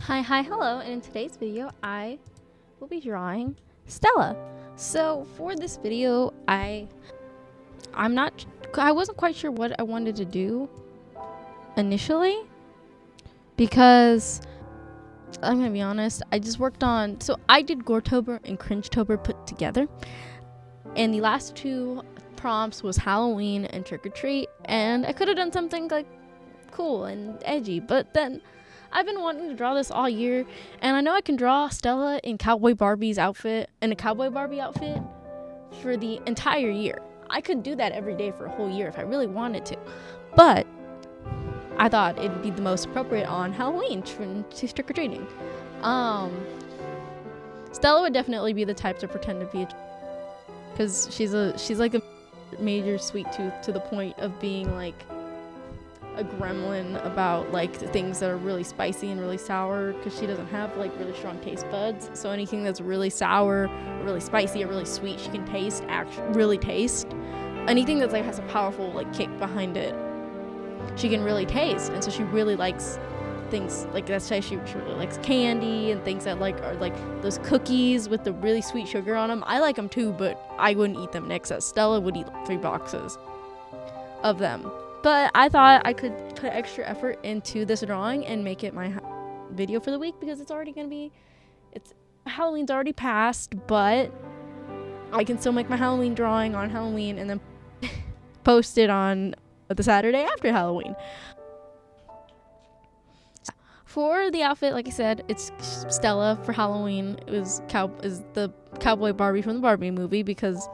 Hi, hello, and in today's video, I will be drawing Stella. So for this video, I wasn't quite sure what I wanted to do initially, because I'm gonna be honest, I just worked on, so I did Goretober and Cringetober put together, and the last two prompts was Halloween and Trick or Treat, and I could have done something like cool and edgy, but then I've been wanting to draw this all year, and I know I can draw Stella in a Cowboy Barbie outfit for the entire year. I could do that every day for a whole year if I really wanted to, but I thought it'd be the most appropriate on Halloween to trick-or-treating. Stella would definitely be the type to pretend to be because she's like a major sweet tooth to the point of being like a gremlin about like the things that are really spicy and really sour, because she doesn't have like really strong taste buds. So anything that's really sour, or really spicy, or really sweet, she can really taste. Anything that's like has a powerful like kick behind it, she can really taste. And so she really likes things like that's why she really likes candy and things that like are like those cookies with the really sweet sugar on them. I like them too, but I wouldn't eat them in excess. Stella would eat like 3 boxes of them. But I thought I could put extra effort into this drawing and make it my video for the week, because Halloween's already passed, but I can still make my Halloween drawing on Halloween and then post it on the Saturday after Halloween. For the outfit, like I said, it's Stella for Halloween. It was is the Cowboy Barbie from the Barbie movie, because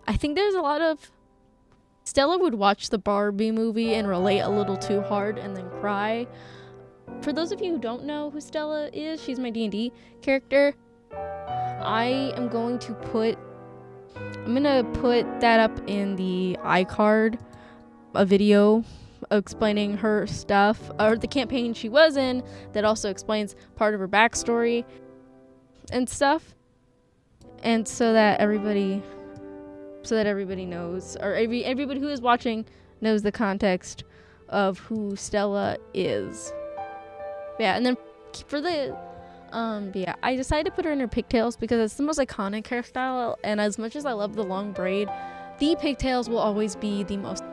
I think there's a lot of Stella would watch the Barbie movie and relate a little too hard and then cry. For those of you who don't know who Stella is, she's my D&D character. I'm gonna put that up in the iCard, a video explaining her stuff, or the campaign she was in, that also explains part of her backstory and stuff. And so that everybody knows, or everybody who is watching knows the context of who Stella is. Yeah, and then for the I decided to put her in her pigtails because it's the most iconic hairstyle, and as much as I love the long braid, the pigtails will always be the most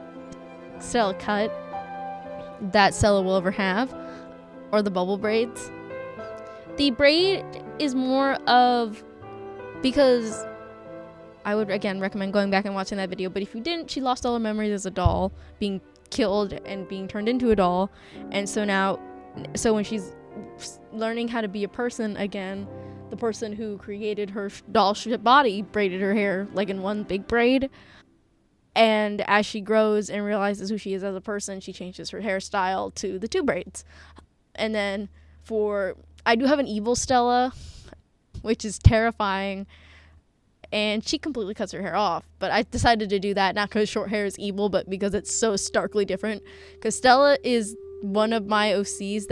Stella cut that Stella will ever have, or the bubble braids. The braid is more of, because I would again recommend going back and watching that video, but if you didn't, she lost all her memories as a doll, being killed and being turned into a doll, and so when she's learning how to be a person again, the person who created her doll body braided her hair like in one big braid, and as she grows and realizes who she is as a person, she changes her hairstyle to the 2 braids. And then I do have an evil Stella, which is terrifying, and she completely cuts her hair off, but I decided to do that not because short hair is evil, but because it's so starkly different. Because Stella is one of my OCs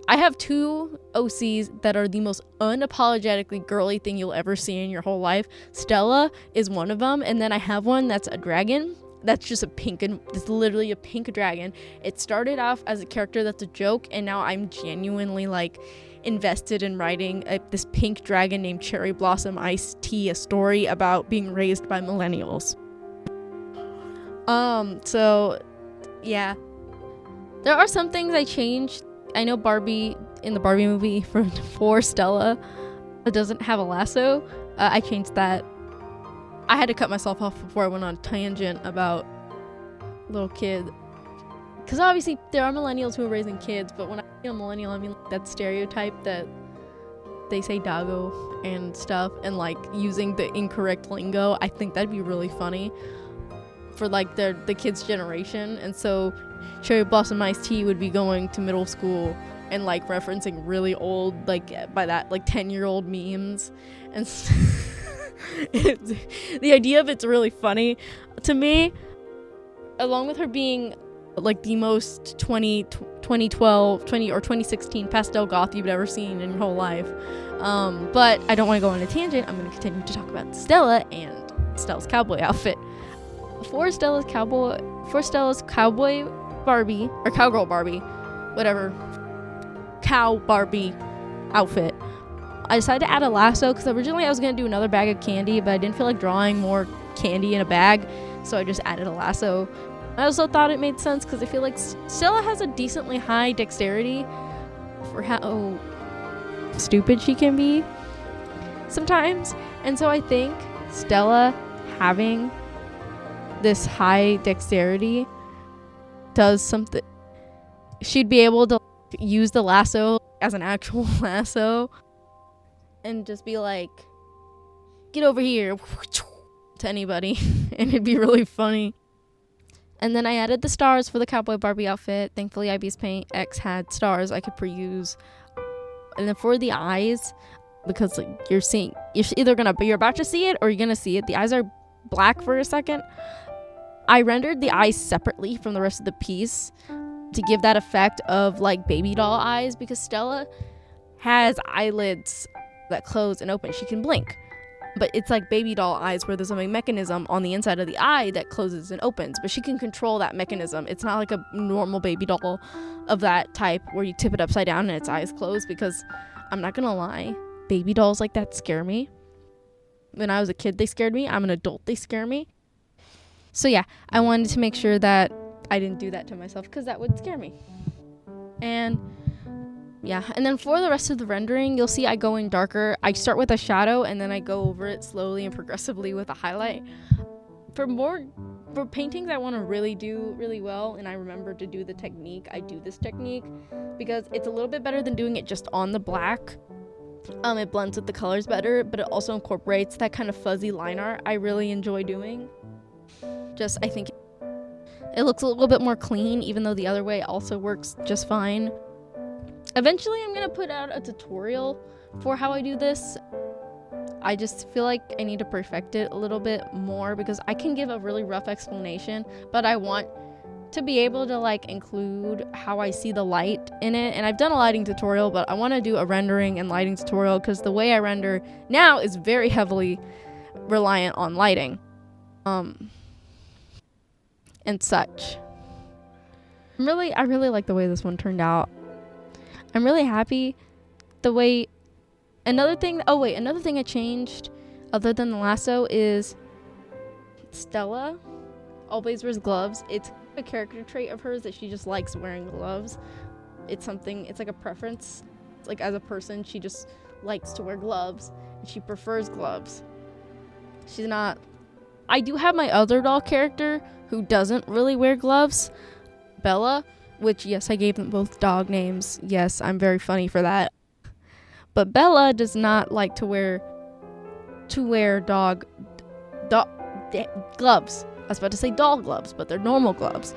I have 2 OCs that are the most unapologetically girly thing you'll ever see in your whole life. Stella is one of them, and then I have one that's a dragon. That's just it's literally a pink dragon. It started off as a character that's a joke, and now I'm genuinely like invested in writing this pink dragon named Cherry Blossom Iced Tea, a story about being raised by millennials. So yeah, there are some things I changed. I know Barbie in the Barbie movie for Stella doesn't have a lasso. I changed that. I had to cut myself off before I went on a tangent about little kid, because obviously there are millennials who are raising kids, but when I say a millennial, I mean like that stereotype that they say doggo and stuff and like using the incorrect lingo. I think that'd be really funny for like the kids' generation. And so Cherry Blossom Iced Tea would be going to middle school and like referencing really old, like by that like 10-year-old memes, and the idea of it's really funny to me, along with her being like the most 2016 pastel goth you've ever seen in your whole life. But I don't want to go on a tangent. I'm going to continue to talk about Stella and Stella's cowboy outfit. For Stella's cowboy Barbie, or cowgirl Barbie, whatever cow Barbie outfit. I decided to add a lasso because originally I was going to do another bag of candy, but I didn't feel like drawing more candy in a bag, so I just added a lasso. I also thought it made sense because I feel like Stella has a decently high dexterity for how stupid she can be sometimes, and so I think Stella having this high dexterity does something. She'd be able to use the lasso as an actual lasso and just be like, get over here to anybody, and it'd be really funny. And then I added the stars for the Cowboy Barbie outfit. Thankfully, IB's Paint X had stars I could pre-use. And then for the eyes, because like you're about to see it or you're gonna see it. The eyes are black for a second. I rendered the eyes separately from the rest of the piece to give that effect of like baby doll eyes, because Stella has eyelids that close and open. She can blink, but it's like baby doll eyes where there's a mechanism on the inside of the eye that closes and opens, but she can control that mechanism. It's not like a normal baby doll of that type where you tip it upside down and its eyes close, because I'm not gonna lie, baby dolls like that scare me. When I was a kid, they scared me. I'm an adult, they scare me. So yeah, I wanted to make sure that I didn't do that to myself, because that would scare me. And yeah, and then for the rest of the rendering, you'll see I go in darker. I start with a shadow and then I go over it slowly and progressively with a highlight. For paintings I want to really do really well, and I remember to do the technique, I do this technique because it's a little bit better than doing it just on the black. It blends with the colors better, but it also incorporates that kind of fuzzy line art I really enjoy doing. I think it looks a little bit more clean, even though the other way also works just fine. Eventually, I'm going to put out a tutorial for how I do this. I just feel like I need to perfect it a little bit more, because I can give a really rough explanation, but I want to be able to like include how I see the light in it. And I've done a lighting tutorial, but I want to do a rendering and lighting tutorial, because the way I render now is very heavily reliant on lighting. And such. I really like the way this one turned out. I'm really happy the way. Another thing I changed other than the lasso is Stella always wears gloves. It's a character trait of hers that she just likes wearing gloves. It's like a preference. It's like as a person, she just likes to wear gloves and she prefers gloves. I do have my other doll character who doesn't really wear gloves, Bella, which, yes, I gave them both dog names. Yes, I'm very funny for that. But Bella does not like to wear gloves. I was about to say doll gloves, but they're normal gloves.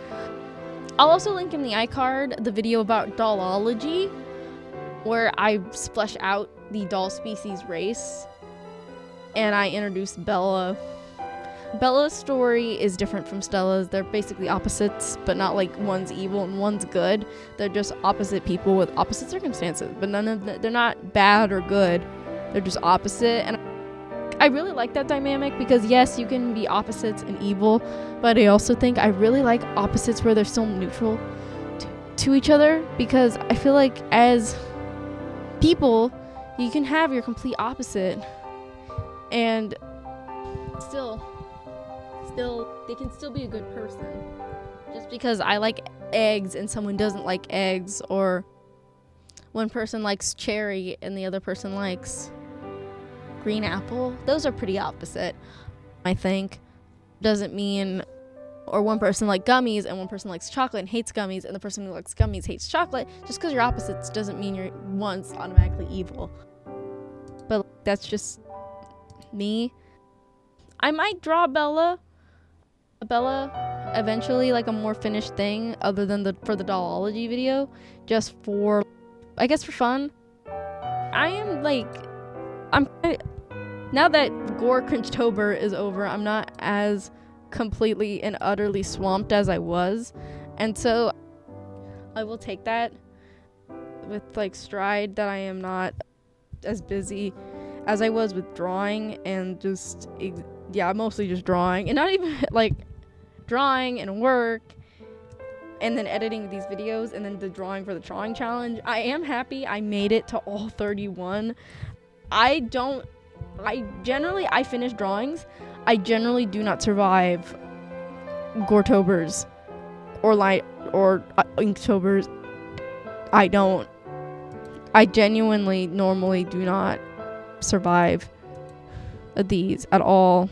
I'll also link in the iCard the video about dollology, where I flesh out the doll species race, and I introduce Bella. Bella's story is different from Stella's. They're basically opposites, but not like one's evil and one's good. They're just opposite people with opposite circumstances, but they're not bad or good. They're just opposite, and I really like that dynamic, because yes, you can be opposites and evil, but I also think I really like opposites where they're still neutral to each other, because I feel like as people, you can have your complete opposite and still they can still be a good person. Just because I like eggs and someone doesn't like eggs, or one person likes cherry and the other person likes green apple, those are pretty opposite, I think. Doesn't mean, or one person likes gummies and one person likes chocolate and hates gummies, and the person who likes gummies hates chocolate. Just because you're opposites doesn't mean one's automatically evil. But that's just me. I might draw Bella eventually, like a more finished thing other than for the dollology video, just for, I guess, for fun. Now that Gore Cringe-tober is over, I'm not as completely and utterly swamped as I was, and so I will take that with like stride, that I am not as busy as I was with drawing, and just mostly just drawing, and not even like drawing and work and then editing these videos, and then the drawing for the drawing challenge. I am happy I made it to all 31. I finish drawings. I generally do not survive Gortobers or Inkstobers. I genuinely normally do not survive these at all.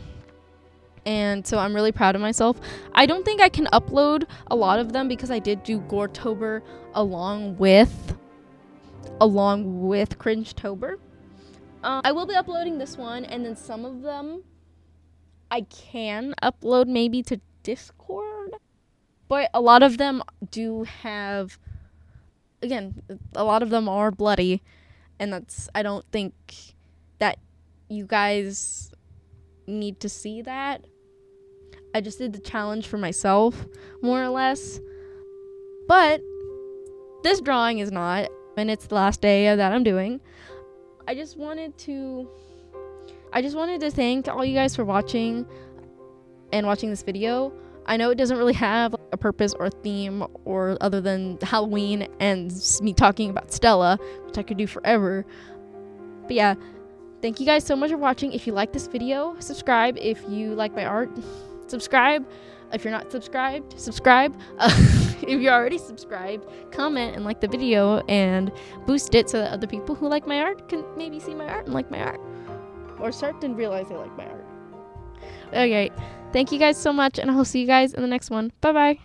And so I'm really proud of myself. I don't think I can upload a lot of them because I did do Gortober along with Cringetober. I will be uploading this one, and then some of them I can upload maybe to Discord. But a lot of them do have, again, a lot of them are bloody, and I don't think that you guys need to see that. I just did the challenge for myself, more or less. But this drawing is not, and it's the last day that I'm doing. I just wanted to thank all you guys for watching this video. I know it doesn't really have a purpose or a theme or other than Halloween and me talking about Stella, which I could do forever. But yeah, thank you guys so much for watching. If you like this video, subscribe. If you like my art, subscribe. If you're not subscribed, subscribe. If you're already subscribed, comment and like the video and boost it so that other people who like my art can maybe see my art and like my art, or start to realize they like my art. Okay, thank you guys so much, and I'll see you guys in the next one. Bye bye.